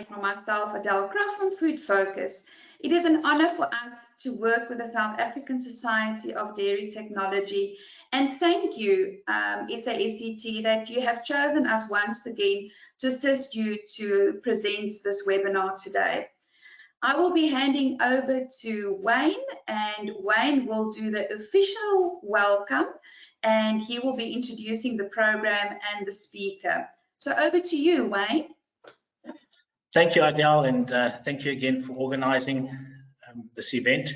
from myself, Adele Kraft from Food Focus. It is an honor for us to work with the South African Society of Dairy Technology, and thank you, SASDT, that you have chosen us once again to assist you to present this webinar today. I will be handing over to Wayne, and Wayne will do the official welcome, and he will be introducing the program and the speaker. So over to you, Wayne. Thank you, Adele, and thank you again for organizing this event.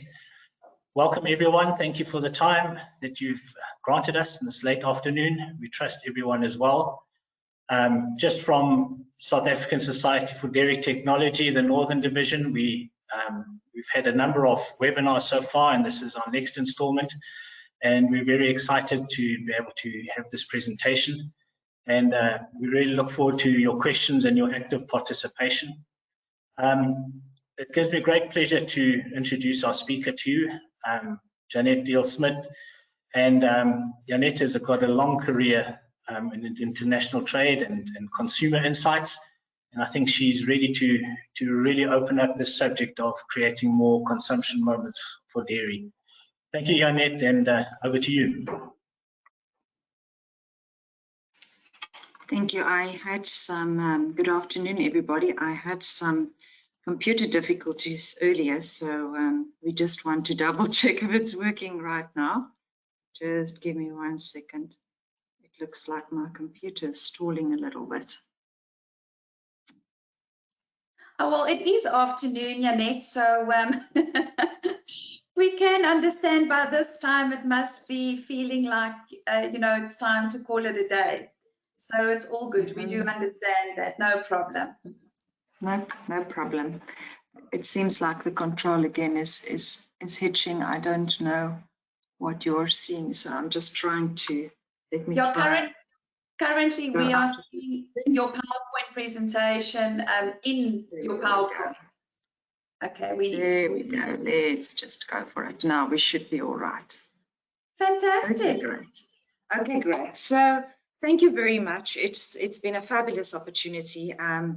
Welcome, everyone. Thank you for the time that you've granted us in this late afternoon. We trust everyone as well. Just from South African Society for Dairy Technology, the Northern Division, we've had a number of webinars so far, and this is our next installment. And we're very excited to be able to have this presentation. And we really look forward to your questions and your active participation. It gives me great pleasure to introduce our speaker to you, Jeanette Deel-Smith. And Jeanette has got a long career in international trade and consumer insights. And I think she's ready to really open up this subject of creating more consumption moments for dairy. Thank you, Jeanette, and over to you. Thank you. I had some, good afternoon, everybody. I had some computer difficulties earlier, so we just want to double check if it's working right now. Just give me 1 second. It looks like my computer is stalling a little bit. Oh, well, it is afternoon, Jeanette, so we can understand by this time it must be feeling like, you know, it's time to call it a day. So it's all good. We do understand that. No problem. No problem. It seems like the control again is hitching. I don't know what you're seeing, so I'm just trying to let me try. Currently, we are seeing your PowerPoint presentation in your PowerPoint. Okay, there we go. Let's just go for it. Now we should be all right. Fantastic. Okay, great. Okay, great. So thank you very much. It's been a fabulous opportunity. The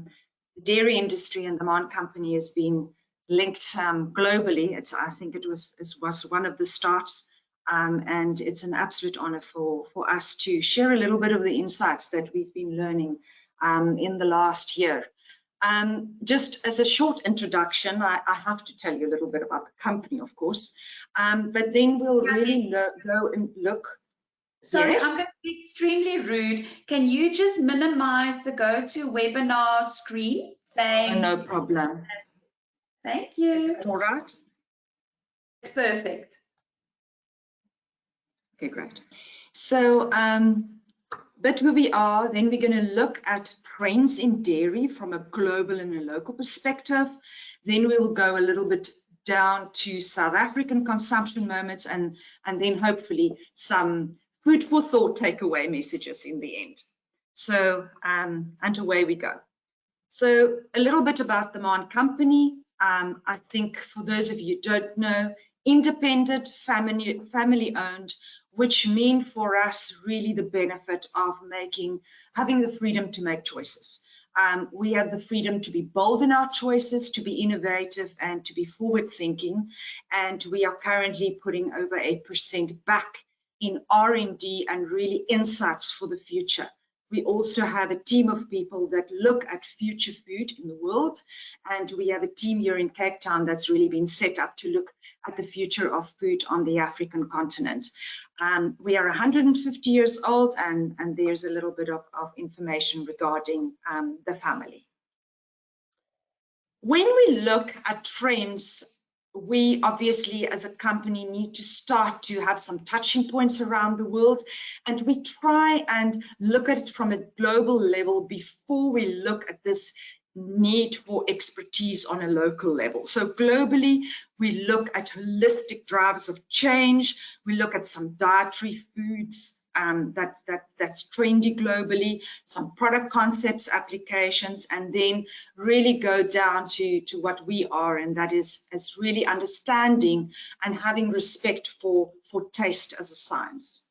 dairy industry and the MAN company has been linked globally. I think it was one of the starts, and it's an absolute honor for us to share a little bit of the insights that we've been learning in the last year. Just as a short introduction, I have to tell you a little bit about the company, of course, but then we'll really go and look. Sorry, yes? I'm going to be extremely rude. Can you just minimize the GoToWebinar screen? No problem. Thank you. All right. It's perfect. Okay, great. So, but where we are, then we're going to look at trends in dairy from a global and a local perspective. Then we will go a little bit down to South African consumption moments, and then hopefully some food for thought takeaway messages in the end. So, and away we go. So a little bit about the MAN company. I think for those of you who don't know, independent, family owned, which mean for us really the benefit of having the freedom to make choices. We have the freedom to be bold in our choices, to be innovative, and to be forward thinking. And we are currently putting over 8% back in R&D and really insights for the future. We also have a team of people that look at future food in the world, and we have a team here in Cape Town that's really been set up to look at the future of food on the African continent. We are 150 years old, and there's a little bit of information regarding the family. When we look at trends, we obviously as a company need to start to have some touching points around the world, and we try and look at it from a global level before we look at this need for expertise on a local level. So globally, we look at holistic drivers of change. We look at some dietary foods that's trendy globally, some product concepts, applications, and then really go down to what we are, and that is really understanding and having respect for taste as a science.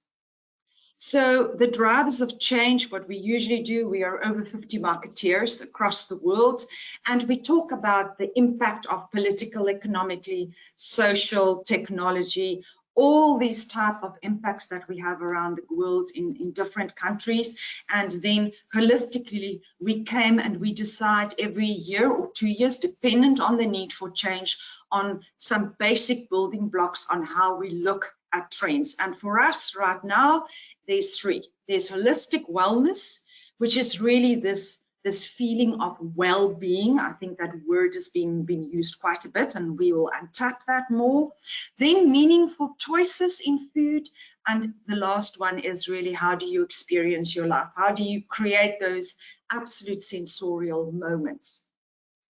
So the drivers of change, what we usually do, we are over 50 marketeers across the world, and we talk about the impact of political, economically, social, technology, all these type of impacts that we have around the world in different countries. And then holistically, we came and we decide every year or 2 years, dependent on the need for change, on some basic building blocks on how we look at trends. And for us right now, there's three. There's holistic wellness, which is really this feeling of well-being. I think that word has been used quite a bit, and we will untap that more. Then meaningful choices in food. And the last one is really, how do you experience your life? How do you create those absolute sensorial moments?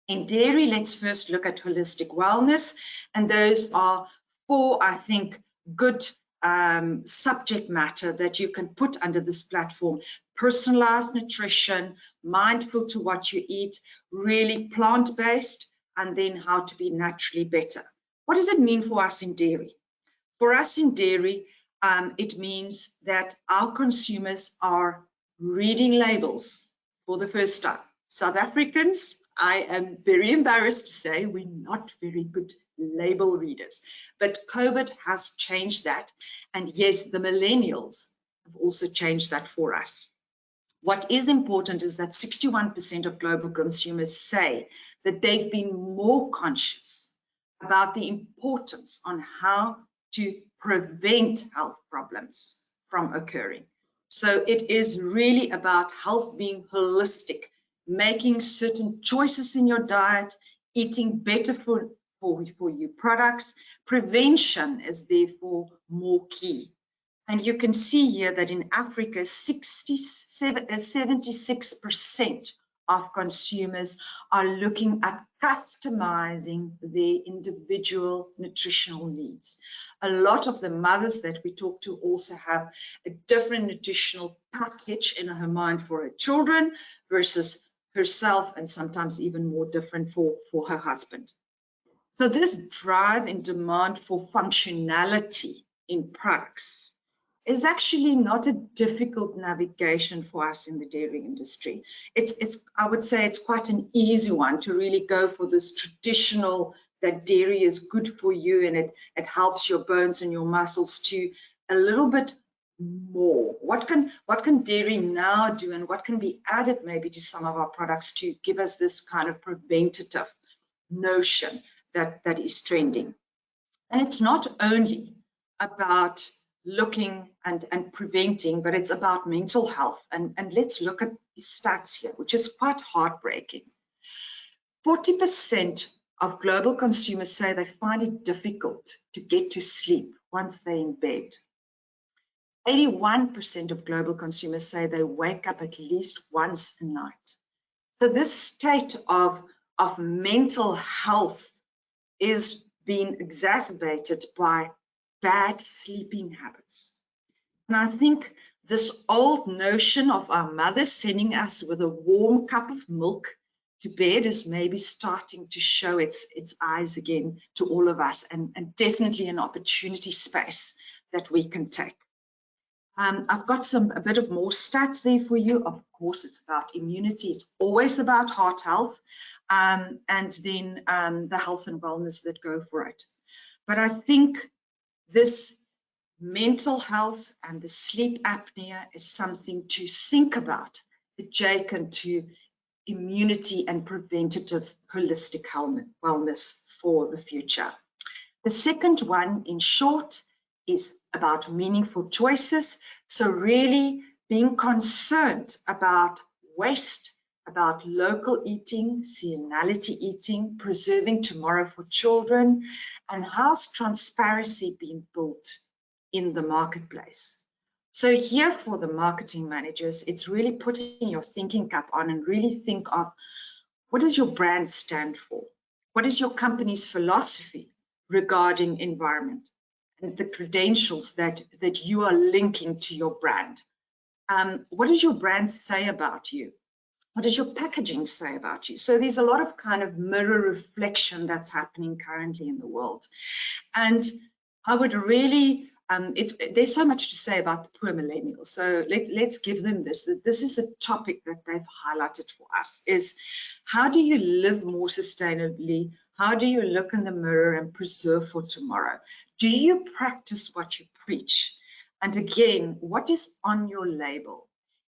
In dairy, let's first look at holistic wellness. And those are 4, I think, good subject matter that you can put under this platform. Personalized nutrition, mindful to what you eat, really plant-based, and then how to be naturally better. What does it mean for us in dairy? For us in dairy, it means that our consumers are reading labels for the first time. South Africans, I am very embarrassed to say, we're not very good label readers, but COVID has changed that. And yes, the millennials have also changed that for us. What is important is that 61% of global consumers say that they've been more conscious about the importance on how to prevent health problems from occurring. So it is really about health being holistic, making certain choices in your diet, eating better for you products. Prevention is therefore more key. And you can see here that in Africa, 76% of consumers are looking at customizing their individual nutritional needs. A lot of the mothers that we talk to also have a different nutritional package in her mind for her children versus herself, and sometimes even more different for her husband. So this drive and demand for functionality in products is actually not a difficult navigation for us in the dairy industry. I would say it's quite an easy one to really go for this traditional, that dairy is good for you and it helps your bones and your muscles, to a little bit more. What can dairy now do, and what can be added maybe to some of our products to give us this kind of preventative notion that is trending? And it's not only about looking and preventing, but it's about mental health. And let's look at the stats here, which is quite heartbreaking. 40% of global consumers say they find it difficult to get to sleep once they're in bed. 81% of global consumers say they wake up at least once a night. So this state of mental health is being exacerbated by bad sleeping habits. And I think this old notion of our mothers sending us with a warm cup of milk to bed is maybe starting to show its eyes again to all of us, and definitely an opportunity space that we can take. I've got a bit of more stats there for you. Of course, it's about immunity. It's always about heart health, and then the health and wellness that go for it. But I think this mental health and the sleep apnea is something to think about adjacent to immunity and preventative holistic wellness for the future. The second one, in short, is about meaningful choices. So really being concerned about waste, about local eating, seasonality eating, preserving tomorrow for children, and how's transparency being built in the marketplace. So here for the marketing managers, it's really putting your thinking cap on and really think of, what does your brand stand for? What is your company's philosophy regarding environment and the credentials that you are linking to your brand? What does your brand say about you? What does your packaging say about you? So there's a lot of kind of mirror reflection that's happening currently in the world. And I would really there's so much to say about the poor millennials. So let's give them this. This is a topic that they've highlighted for us, is how do you live more sustainably? How do you look in the mirror and preserve for tomorrow? Do you practice what you preach? And again, what is on your label?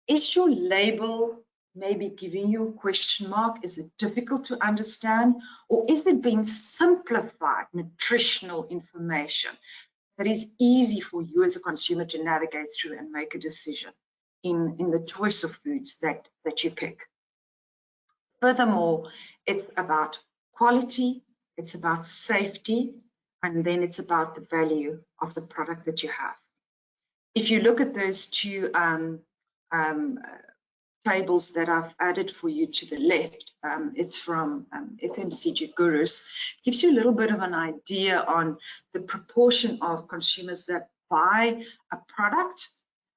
Is your label maybe giving you a question mark? Is it difficult to understand? Or is it being simplified nutritional information that is easy for you as a consumer to navigate through and make a decision in the choice of foods that you pick? Furthermore, it's about quality, it's about safety, and then it's about the value of the product that you have. If you look at those two tables that I've added for you to the left, it's from FMCG Gurus, gives you a little bit of an idea on the proportion of consumers that buy a product,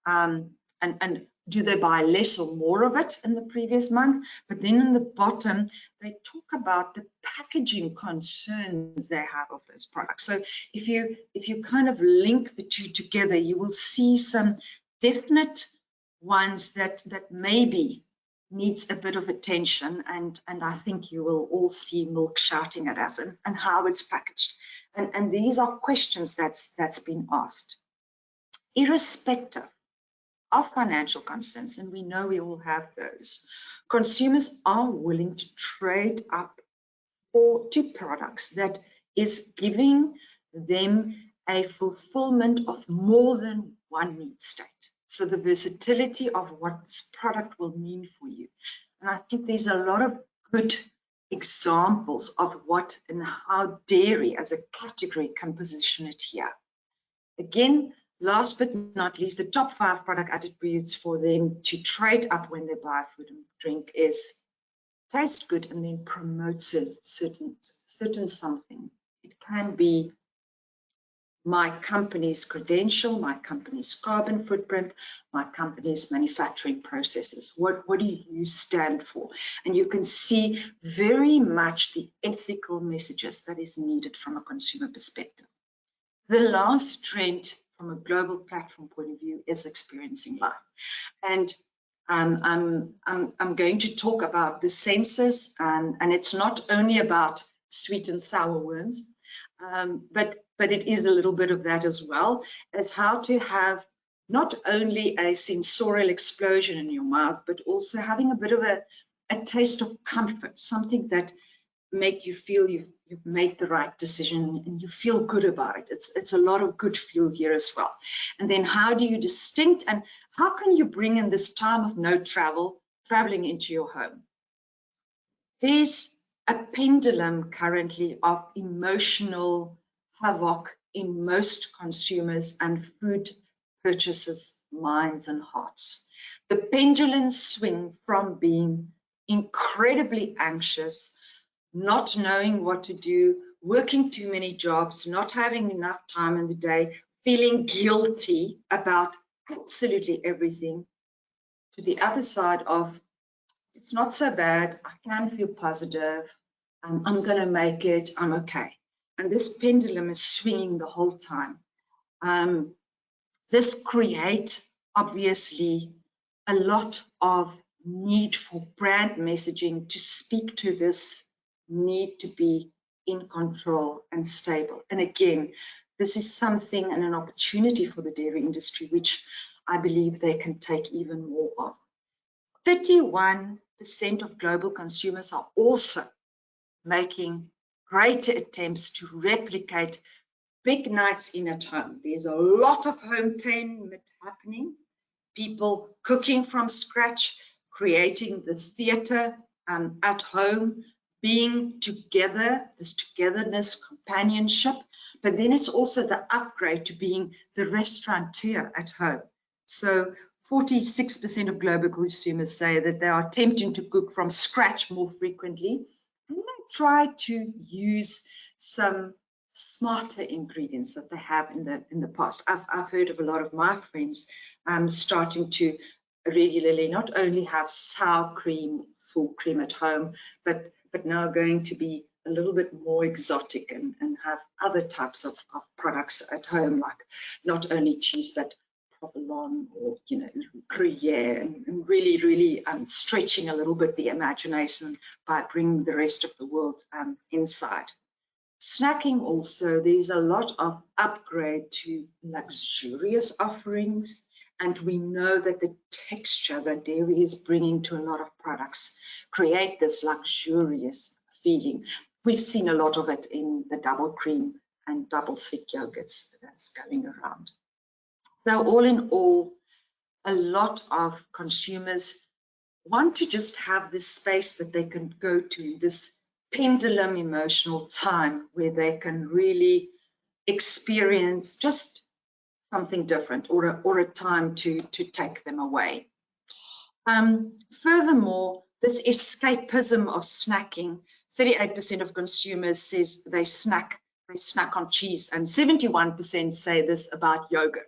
and do they buy less or more of it in the previous month. But then in the bottom, they talk about the packaging concerns they have of those products. So if you kind of link the two together, you will see some definite ones that maybe needs a bit of attention, and I think you will all see milk shouting at us and how it's packaged. And these are questions that's been asked. Irrespective of financial concerns, and we know we all have those, consumers are willing to trade up to products that is giving them a fulfillment of more than one need state. So the versatility of what this product will mean for you. And I think there's a lot of good examples of what and how dairy as a category can position it here. Again, last but not least, the top 5 product attributes for them to trade up when they buy food and drink is taste good and then promote certain something. It can be my company's credential, my company's carbon footprint, my company's manufacturing processes. What do you stand for? And you can see very much the ethical messages that is needed from a consumer perspective. The last trend from a global platform point of view is experiencing life. And I'm going to talk about the senses, and it's not only about sweet and sour worms, but it is a little bit of that as well, as how to have not only a sensorial explosion in your mouth, but also having a bit of a taste of comfort, something that make you feel you've made the right decision and you feel good about it. It's a lot of good feel here as well. And then how do you distinct, and how can you bring in this time of no traveling into your home? There's a pendulum currently of emotional havoc in most consumers and food purchasers' minds and hearts. The pendulum swing from being incredibly anxious, not knowing what to do, working too many jobs, not having enough time in the day, feeling guilty about absolutely everything, to the other side of, it's not so bad, I can feel positive, I'm going to make it, I'm okay. And this pendulum is swinging the whole time. This creates, obviously, a lot of need for brand messaging to speak to this need to be in control and stable. And again, this is something and an opportunity for the dairy industry, which I believe they can take even more of. 31% of global consumers are also making greater attempts to replicate big nights in at home. There's a lot of home entertainment happening, people cooking from scratch, creating the theater at home, being together, this togetherness, companionship, but then it's also the upgrade to being the restaurateur at home. So 46% of global consumers say that they are attempting to cook from scratch more frequently, and they try to use some smarter ingredients that they have in the past. I've heard of a lot of my friends starting to regularly not only have sour cream, full cream at home, but now going to be a little bit more exotic and have other types of products at home, like not only cheese but provolone or Gruyere, and really stretching a little bit the imagination by bringing the rest of the world inside. Snacking also, there's a lot of upgrade to luxurious offerings, and we know that the texture that dairy is bringing to a lot of products create this luxurious feeling. We've seen a lot of it in the double cream and double thick yogurts that's going around. So all in all, a lot of consumers want to just have this space that they can go to, this pendulum emotional time where they can really experience just something different, or a time to take them away. Furthermore, this escapism of snacking, 38% of consumers says they snack on cheese, and 71% say this about yogurt.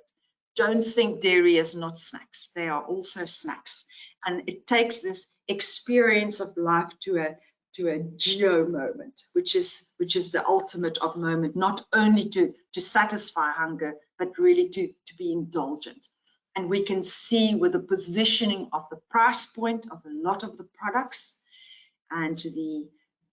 Don't think dairy is not snacks. They are also snacks. And it takes this experience of life to a geo moment, which is the ultimate of moment, not only to satisfy hunger, but really to be indulgent. And we can see with the positioning of the price point of a lot of the products and the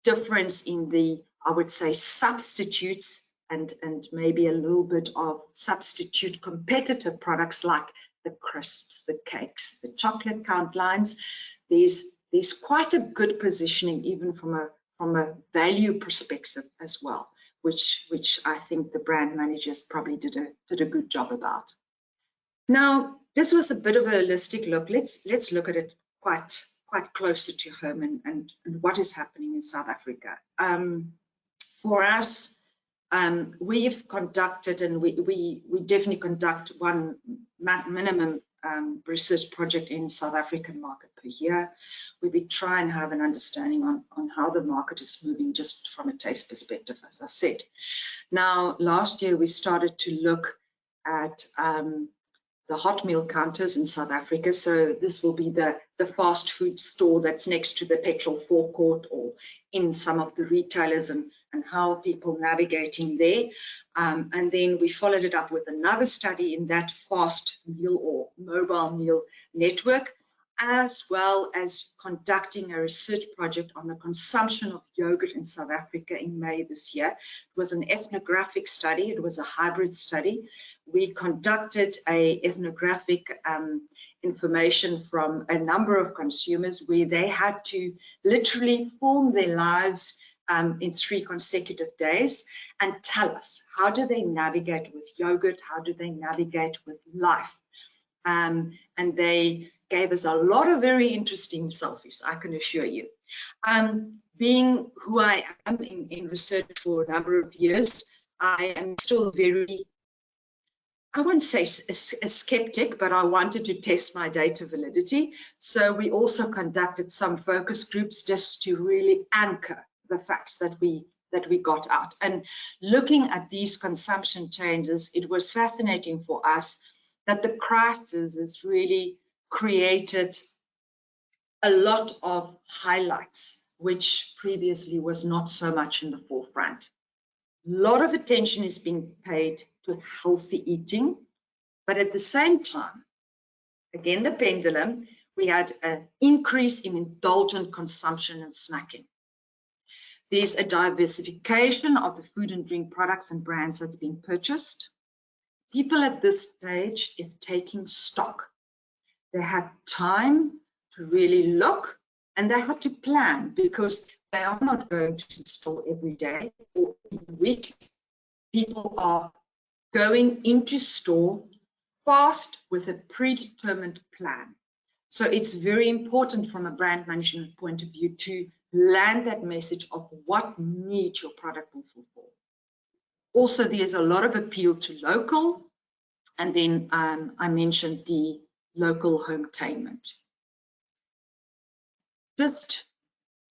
difference in the, I would say, substitutes and maybe a little bit of substitute competitive products like the crisps, the cakes, the chocolate count lines. There's quite a good positioning even from a value perspective as well, which I think the brand managers probably did a good job about. Now, this was a bit of a holistic look. Let's look at it quite closer to home and what is happening in South Africa. For us, we've conducted, and we definitely conduct one minimum research project in South African market per year, where we try and have an understanding on how the market is moving just from a taste perspective, as I said. Now, last year we started to look at the hot meal counters in South Africa. So this will be the fast food store that's next to the petrol forecourt or in some of the retailers, and how are people navigating there. And then we followed it up with another study in that fast meal or mobile meal network, as well as conducting a research project on the consumption of yogurt in South Africa in May this year. It was an ethnographic study. It was a hybrid study. We conducted a ethnographic information from a number of consumers where they had to literally film their lives in 3 consecutive days and tell us, how do they navigate with yogurt? How do they navigate with life? And they gave us a lot of very interesting selfies, I can assure you. Being who I am in research for a number of years, I am still very, I won't say a skeptic, but I wanted to test my data validity. So we also conducted some focus groups just to really anchor the facts that we got out. And looking at these consumption changes, it was fascinating for us that the crisis has really created a lot of highlights, which previously was not so much in the forefront. A lot of attention is being paid to healthy eating, but at the same time, again, the pendulum, we had an increase in indulgent consumption and snacking. There's a diversification of the food and drink products and brands that's being purchased. People at this stage is taking stock. They had time to really look, and they had to plan, because they are not going to store every day or every week. People are going into store fast with a predetermined plan. So it's very important from a brand management point of view to land that message of what need your product will fulfill. Also, there's a lot of appeal to local, and then I mentioned the local hometainment. Just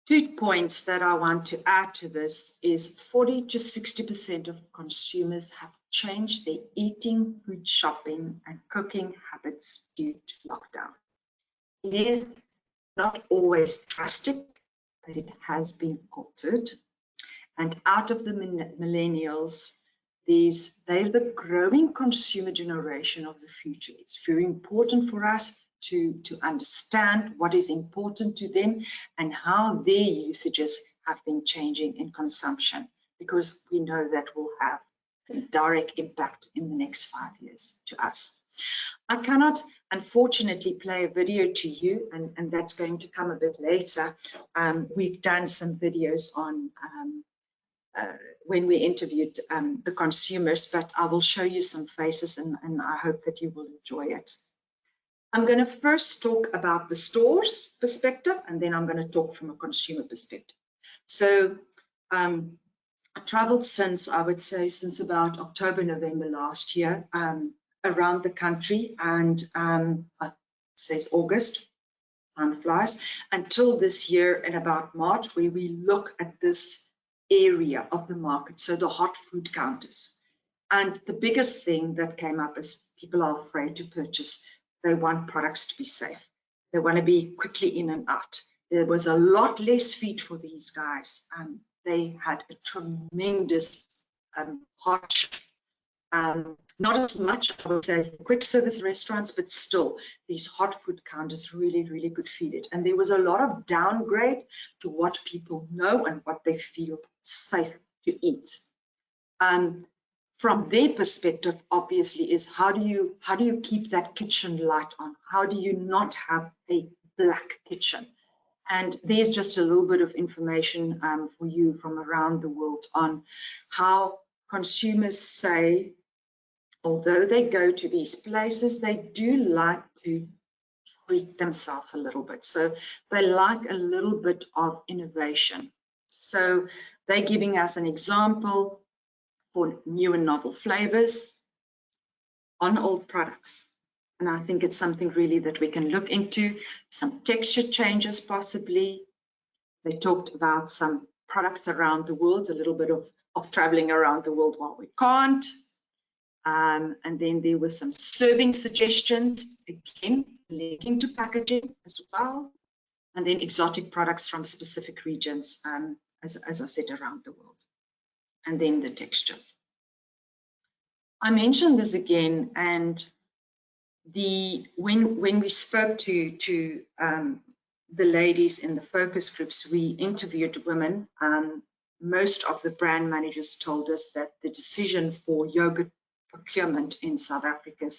2 points that I want to add to this is 40 to 60% of consumers have changed their eating, food shopping, and cooking habits due to lockdown. It is not always drastic, but it has been altered. And out of the millennials, they're the growing consumer generation of the future. It's very important for us to understand what is important to them and how their usages have been changing in consumption, because we know that will have a direct impact in the next 5 years to us. I cannot, unfortunately, play a video to you, and that's going to come a bit later. We've done some videos on when we interviewed the consumers, but I will show you some faces, and I hope that you will enjoy it. I'm going to first talk about the store's perspective, and then I'm going to talk from a consumer perspective. So I traveled since, I would say, since about October, November last year, around the country, and it says August, time flies, until this year in about March, where we look at this area of the market, so the hot food counters. And the biggest thing that came up is people are afraid to purchase. They want products to be safe. They want to be quickly in and out. There was a lot less feed for these guys. They had a tremendous hardship. Not as much, I would say, as the quick service restaurants, but still, these hot food counters really, really could feed it. And there was a lot of downgrade to what people know and what they feel safe to eat. From their perspective, obviously, is how do you keep that kitchen light on? How do you not have a black kitchen? And there's just a little bit of information for you from around the world on how consumers say, although they go to these places, they do like to treat themselves a little bit. So they like a little bit of innovation. So they're giving us an example for new and novel flavors on old products. And I think it's something really that we can look into. Some texture changes possibly. They talked about some products around the world, a little bit of traveling around the world while we can't. And then there were some serving suggestions, again, linking to packaging as well. And then exotic products from specific regions, as I said, around the world. And then the textures. I mentioned this again, and when we spoke to the ladies in the focus groups, we interviewed women. Most of the brand managers told us that the decision for yogurt procurement in South Africa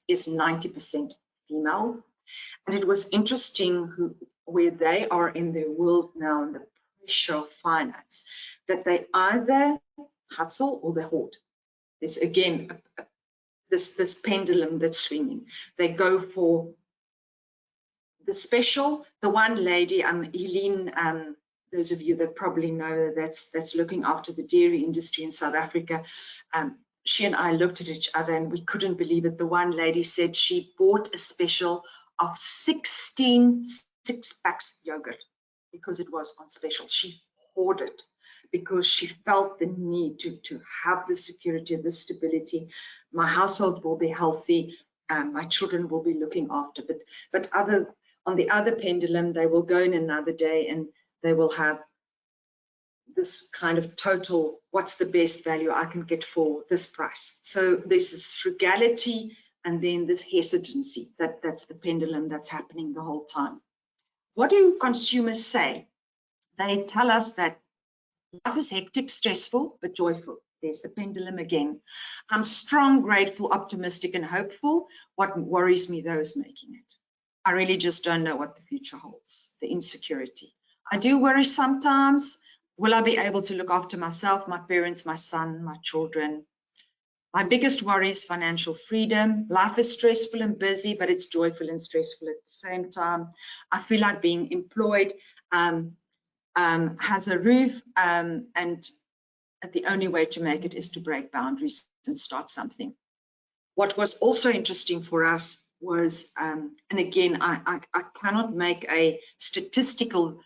is 90% female. And it was interesting where they are in their world now, in the pressure of finance, that they either hustle or they hoard. There's again this pendulum that's swinging. They go for the special. The one lady, Helene, those of you that probably know that's looking after the dairy industry in South Africa, she and I looked at each other and we couldn't believe it. The one lady said she bought a special of 16 six-packs yogurt because it was on special. She hoarded because she felt the need to have the security, the stability. My household will be healthy, my children will be looking after. But on the other pendulum, they will go in another day and they will have this kind of total, what's the best value I can get for this price? So there's this frugality and then this hesitancy. That's the pendulum that's happening the whole time. What do consumers say? They tell us that life is hectic, stressful, but joyful. There's the pendulum again. I'm strong, grateful, optimistic, and hopeful. What worries me, those making it. I really just don't know what the future holds, the insecurity. I do worry sometimes. Will I be able to look after myself, my parents, my son, my children? My biggest worry is financial freedom. Life is stressful and busy, but it's joyful and stressful at the same time. I feel like being employed has a roof, and the only way to make it is to break boundaries and start something. What was also interesting for us was, and again, I cannot make a statistical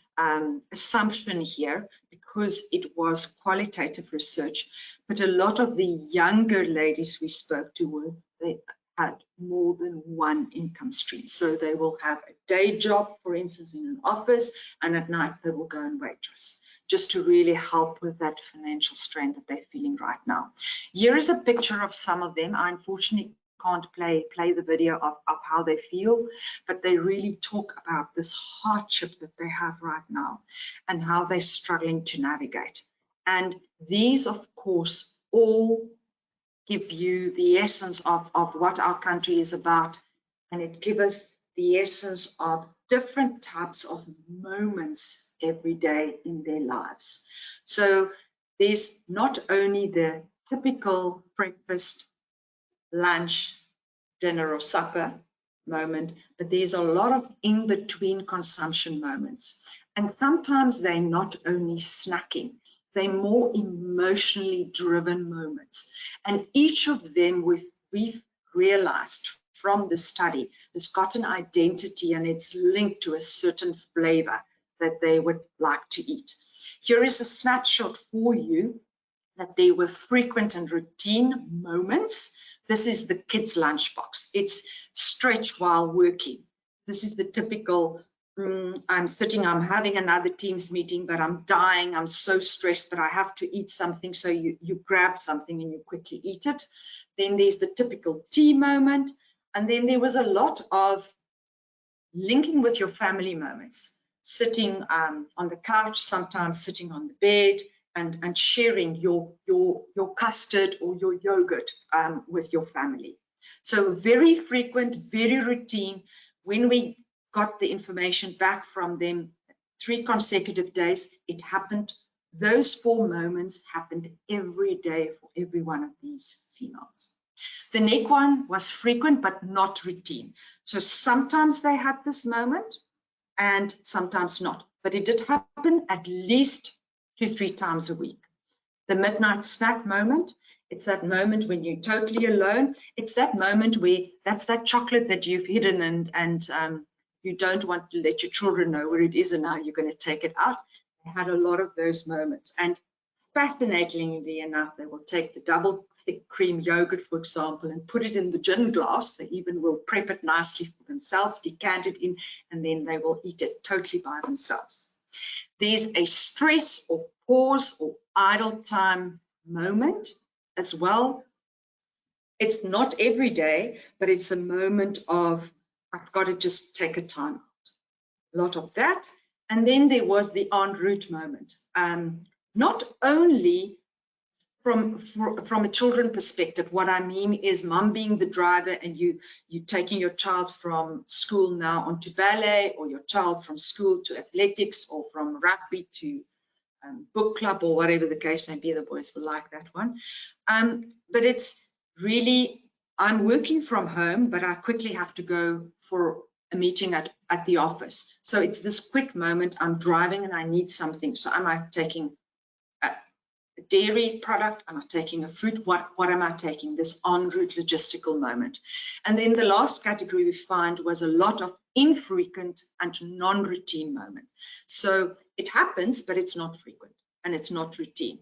assumption here because it was qualitative research, but a lot of the younger ladies we spoke to they had more than one income stream. So they will have a day job, for instance, in an office, and at night they will go and waitress. just to really help with that financial strain that they're feeling right now. Here is a picture of some of them. I unfortunately can't play the video of how they feel, but they really talk about this hardship that they have right now and how they're struggling to navigate. And these, of course, all give you the essence of what our country is about, and it gives us the essence of different types of moments every day in their lives. So there's not only the typical breakfast, lunch, dinner or supper moment, but there's a lot of in-between consumption moments. And sometimes they're not only snacking, they're more emotionally driven moments. And each of them we've realized from the study has got an identity and it's linked to a certain flavor that they would like to eat. Here is a snapshot for you that there were frequent and routine moments. This is the kids' lunchbox. It's stretch while working. This is the typical, I'm having another Teams meeting, but I'm dying, I'm so stressed, but I have to eat something. So you grab something and you quickly eat it. Then there's the typical tea moment. And then there was a lot of linking with your family moments, sitting on the couch, sometimes sitting on the bed, and sharing your custard or your yogurt with your family. So very frequent, very routine. When we got the information back from them 3 consecutive days, it happened. Those 4 moments happened every day for every one of these females. The next one was frequent but not routine. So sometimes they had this moment and sometimes not, but it did happen at least 2-3 times a week. The midnight snack moment, it's that moment when you're totally alone. It's that moment where that's that chocolate that you've hidden and you don't want to let your children know where it is and now you're going to take it out. They had a lot of those moments. And fascinatingly enough, they will take the double thick cream yogurt, for example, and put it in the gin glass. They even will prep it nicely for themselves, decant it in, and then they will eat it totally by themselves. There's a stress or pause or idle time moment as well. It's not every day, but it's a moment of, I've got to just take a time out. A lot of that. And then there was the en route moment. Not only from a children perspective, what I mean is mum being the driver and you taking your child from school now onto ballet, or your child from school to athletics, or from rugby to book club, or whatever the case may be. The boys will like that one. But it's really, I'm working from home, but I quickly have to go for a meeting at the office. So it's this quick moment, I'm driving and I need something. So am I taking a dairy product? Am I taking a fruit? What am I taking? This en route logistical moment. And then the last category we find was a lot of infrequent and non-routine moment. So it happens, but it's not frequent and it's not routine.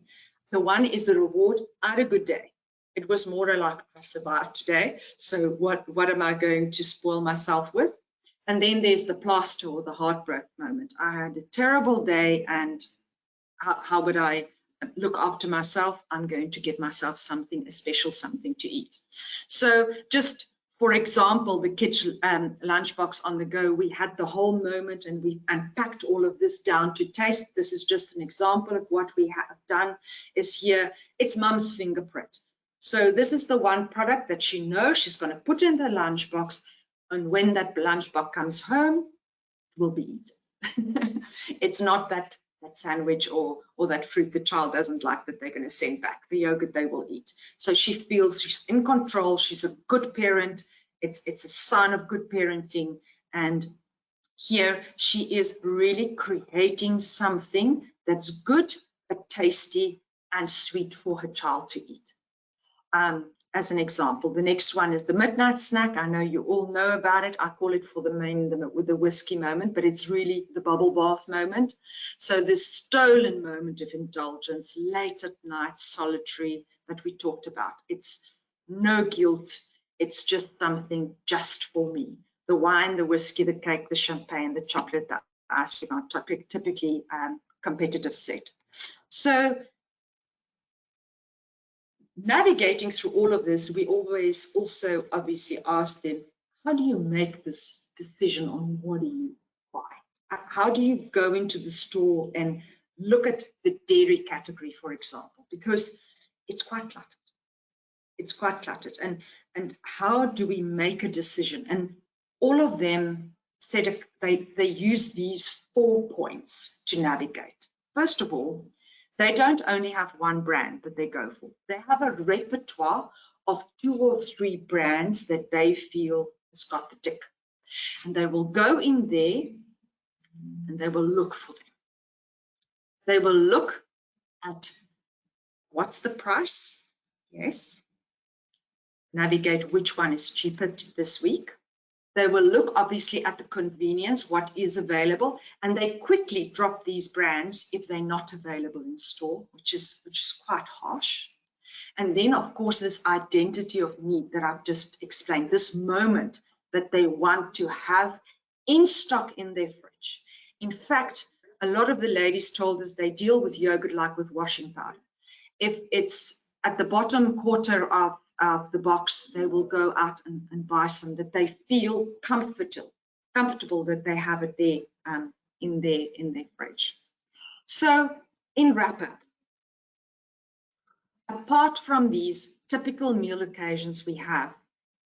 The one is the reward. I had a good day. It was more like, I survived today. So what am I going to spoil myself with? And then there's the plaster or the heartbreak moment. I had a terrible day, and how would I look after myself? I'm going to give myself something, a special something to eat. So just for example, the kids' lunchbox on the go, we had the whole moment and we unpacked all of this down to taste. This is just an example of what we have done. Is here, it's mum's fingerprint. So this is the one product that she knows she's going to put in the lunchbox, and when that lunchbox comes home, it will be eaten. It's not that sandwich or that fruit the child doesn't like that they're going to send back. The yogurt they will eat. So she feels she's in control. She's a good parent. It's a sign of good parenting. And here she is really creating something that's good, but tasty and sweet for her child to eat. As an example, the next one is the midnight snack. I know you all know about it. I call it for the main with the whiskey moment, but it's really the bubble bath moment. So this stolen moment of indulgence, late at night, solitary, that we talked about. It's no guilt. It's just something just for me. The wine, the whiskey, the cake, the champagne, the chocolate, the ice cream are typically competitive set. So navigating through all of this, we always also obviously ask them, how do you make this decision on what do you buy? How do you go into the store and look at the dairy category, for example, because it's quite cluttered. It's quite cluttered. And how do we make a decision? And all of them said they use these 4 points to navigate. First of all, they don't only have one brand that they go for. They have a repertoire of 2 or 3 brands that they feel has got the tick. And they will go in there and they will look for them. They will look at what's the price, yes. Navigate which one is cheaper this week. They will look obviously at the convenience, what is available, and they quickly drop these brands if they're not available in store, which is quite harsh. And then of course this identity of need that I've just explained, this moment that they want to have in stock in their fridge. In fact, a lot of the ladies told us they deal with yogurt like with washing powder. If it's at the bottom quarter of the box, they will go out and buy some that they feel comfortable that they have it there in their fridge. So in wrap up, apart from these typical meal occasions we have,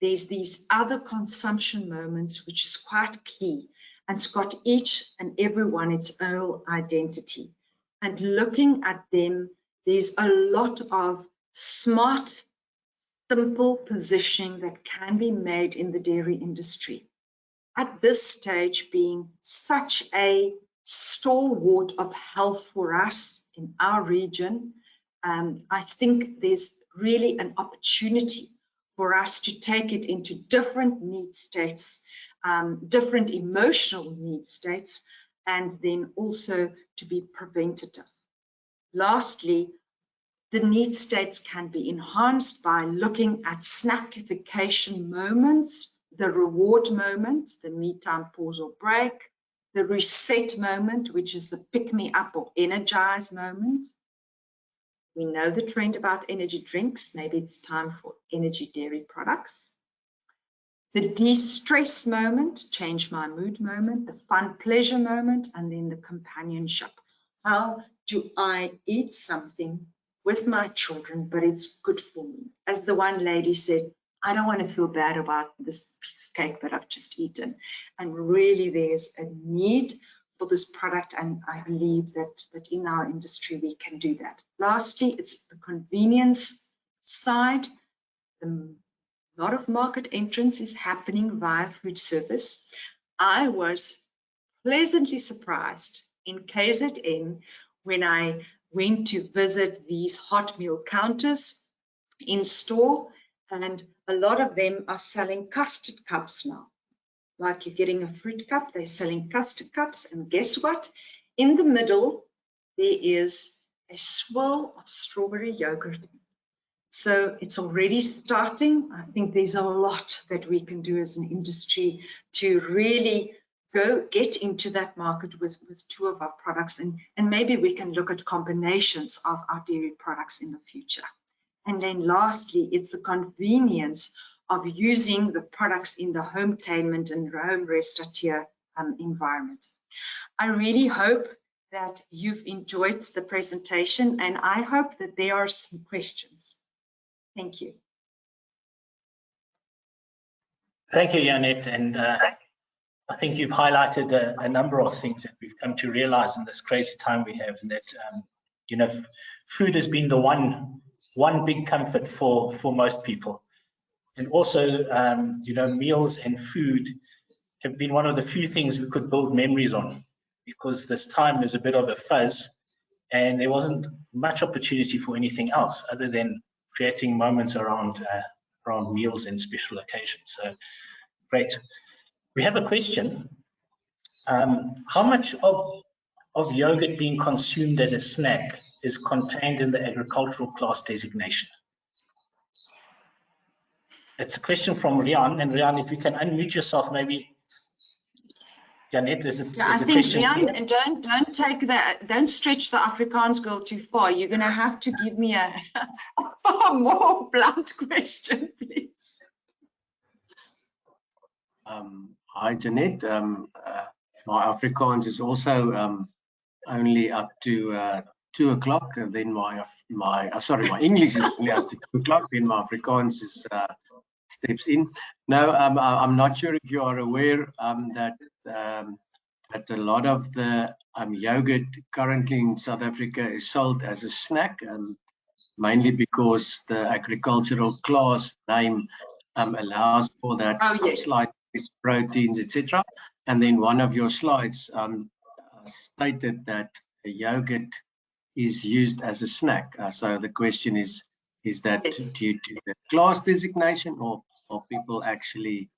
there's these other consumption moments which is quite key, and it's got each and every one its own identity. And looking at them, there's a lot of smart, simple positioning that can be made in the dairy industry. At this stage, being such a stalwart of health for us in our region, I think there's really an opportunity for us to take it into different need states, different emotional need states, and then also to be preventative. Lastly, the need states can be enhanced by looking at snackification moments, the reward moment, the me time, pause or break, the reset moment, which is the pick me up or energize moment. We know the trend about energy drinks. Maybe it's time for energy dairy products. The de-stress moment, change my mood moment, the fun pleasure moment, and then the companionship. How do I eat something with my children, but it's good for me? As the one lady said, I don't want to feel bad about this piece of cake that I've just eaten. And really there's a need for this product, and I believe that in our industry we can do that. Lastly, it's the convenience side. A lot of market entrance is happening via food service. I was pleasantly surprised in KZN when I went to visit these hot meal counters in store, and a lot of them are selling custard cups now. Like you're getting a fruit cup, they're selling custard cups, and guess what? In the middle, there is a swirl of strawberry yogurt. So it's already starting. I think there's a lot that we can do as an industry to really get into that market with 2 of our products, and maybe we can look at combinations of our dairy products in the future. And then lastly, it's the convenience of using the products in the hometainment and home restaurateur environment. I really hope that you've enjoyed the presentation, and I hope that there are some questions. Thank you. Thank you, Janette. And I think you've highlighted a number of things that we've come to realize in this crazy time we have, and that you know, food has been the one big comfort for most people. And also, you know, meals and food have been one of the few things we could build memories on, because this time is a bit of a fuzz and there wasn't much opportunity for anything else other than creating moments around meals and special occasions. So great. We have a question. How much of yogurt being consumed as a snack is contained in the agricultural class designation? It's a question from Rian, and Rian, if you can unmute yourself, maybe. Janet, is it? Yeah, is I the think question Rian, clear? and don't stretch the Afrikaans girl too far. You're going to have to give me a more blunt question, please. Hi, Janet. My Afrikaans is also only up to 2 o'clock, and then my English is only up to 2 o'clock. Then my Afrikaans is steps in. Now, I'm not sure if you are aware that a lot of the yogurt currently in South Africa is sold as a snack, mainly because the agricultural class name allows for that slight proteins, etc. And then one of your slides stated that a yogurt is used as a snack. So the question is that due to the class designation, or people actually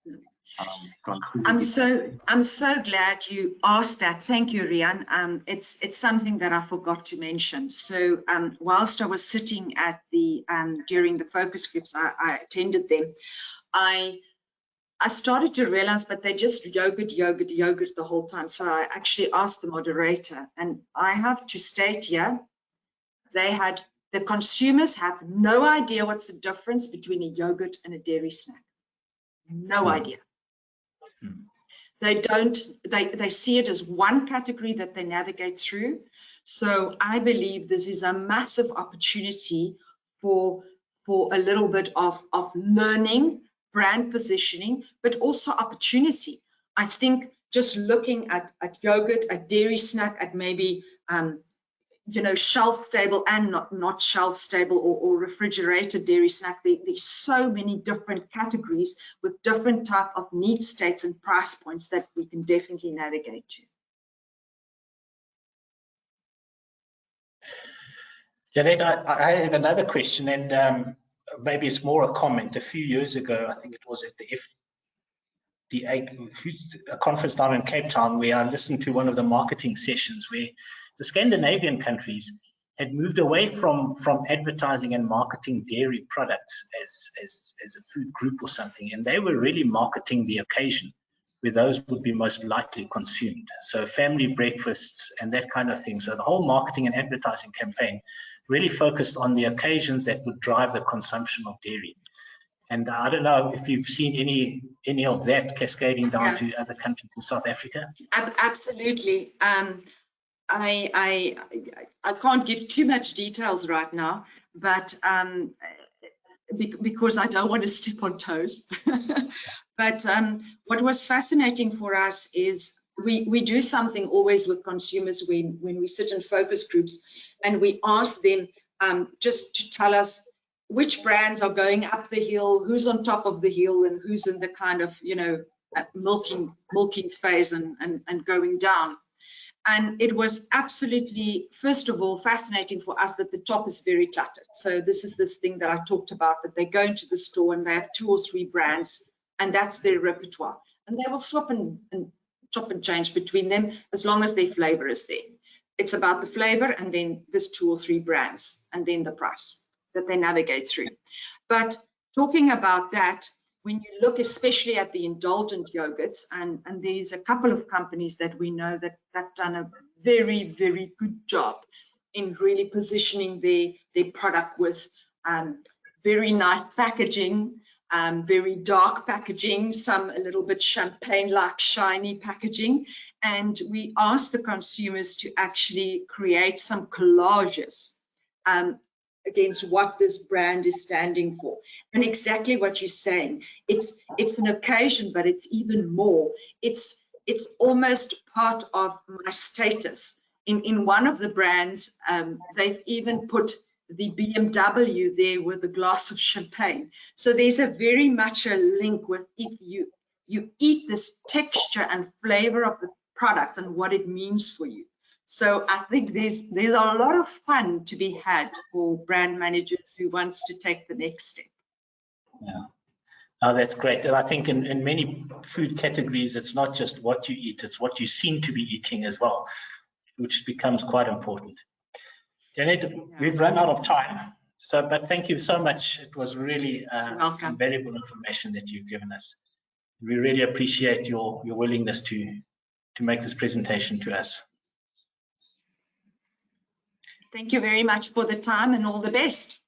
consume it? I'm so glad you asked that. Thank you, Rian. It's something that I forgot to mention. So whilst I was sitting at the during the focus groups, I attended them. I started to realize, but they just yogurt the whole time. So I actually asked the moderator, and I have to state here, the consumers have no idea what's the difference between a yogurt and a dairy snack. No idea. They see it as one category that they navigate through. So I believe this is a massive opportunity for a little bit of learning, brand positioning, but also opportunity. I think just looking at yogurt, a dairy snack, at maybe shelf stable and not shelf stable, or refrigerated dairy snack, there's so many different categories with different type of need states and price points that we can definitely navigate to. Janet, I have another question, and maybe it's more a comment. A few years ago, I think it was at the a conference down in Cape Town, where I listened to one of the marketing sessions where the Scandinavian countries had moved away from advertising and marketing dairy products as a food group or something, and they were really marketing the occasion where those would be most likely consumed. So family breakfasts and that kind of thing. So the whole marketing and advertising campaign really focused on the occasions that would drive the consumption of dairy. And I don't know if you've seen any of that cascading down to other countries in South Africa. Absolutely. I can't give too much details right now, but because I don't want to step on toes. But what was fascinating for us is we do something always with consumers when we sit in focus groups, and we ask them just to tell us which brands are going up the hill, who's on top of the hill, and who's in the kind of milking phase and going down. And it was absolutely, first of all, fascinating for us that the top is very cluttered. So this is this thing that I talked about, that they go into the store and they have 2 or 3 brands, and that's their repertoire. And they will swap and chop and change between them as long as their flavor is there. It's about the flavor, and then there's 2 or 3 brands, and then the price that they navigate through. But talking about that, when you look especially at the indulgent yogurts, and there's a couple of companies that we know that done a very, very good job in really positioning their product with very nice packaging, very dark packaging, some a little bit champagne-like shiny packaging. And we asked the consumers to actually create some collages against what this brand is standing for. And exactly what you're saying, it's an occasion, but it's even more. It's almost part of my status. In one of the brands, they've even put the BMW there with a glass of champagne. So there's a very much a link with, if you eat this texture and flavor of the product and what it means for you. So I think there's a lot of fun to be had for brand managers who wants to take the next step. Yeah, oh, that's great. And I think in many food categories, it's not just what you eat, it's what you seem to be eating as well, which becomes quite important. Janet, we've run out of time, but thank you so much. It was really some valuable information that you've given us. We really appreciate your willingness to make this presentation to us. Thank you very much for the time and all the best.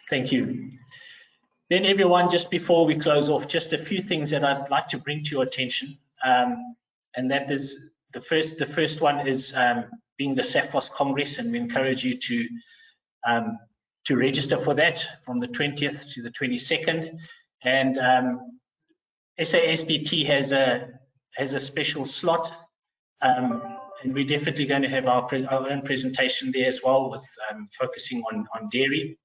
Thank you. Then everyone, just before we close off, just a few things that I'd like to bring to your attention. And that is the first one is being the SAFOS Congress, and we encourage you to register for that from the 20th to the 22nd. And SASDT has a special slot, and we're definitely going to have our own presentation there as well, with focusing on dairy.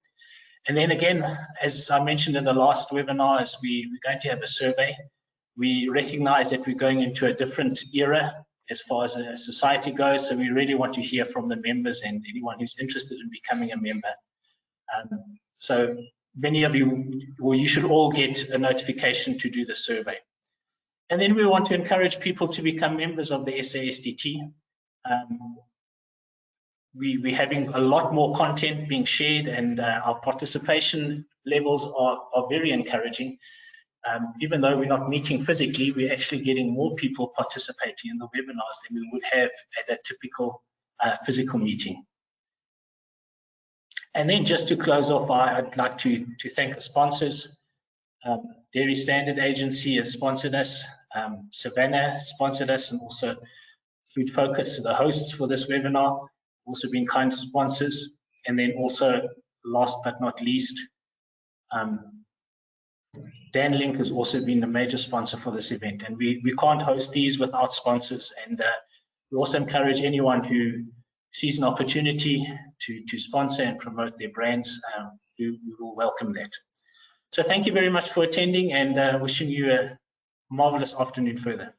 And then again, as I mentioned in the last webinar, is we're going to have a survey. We recognize that we're going into a different era as far as a society goes, so we really want to hear from the members and anyone who's interested in becoming a member. So many of you, or you should all get a notification to do the survey. And then we want to encourage people to become members of the SASDT. We're having a lot more content being shared, and our participation levels are very encouraging. Even though we're not meeting physically, we're actually getting more people participating in the webinars than we would have at a typical physical meeting. And then just to close off, I'd like to thank the sponsors. Dairy Standard Agency has sponsored us, Savannah sponsored us, and also Food Focus, the hosts for this webinar, also been kind sponsors. And then also, last but not least, DanLink has also been a major sponsor for this event, and we can't host these without sponsors. And we also encourage anyone who sees an opportunity to sponsor and promote their brands, we will welcome that. So thank you very much for attending, and wishing you a marvelous afternoon further.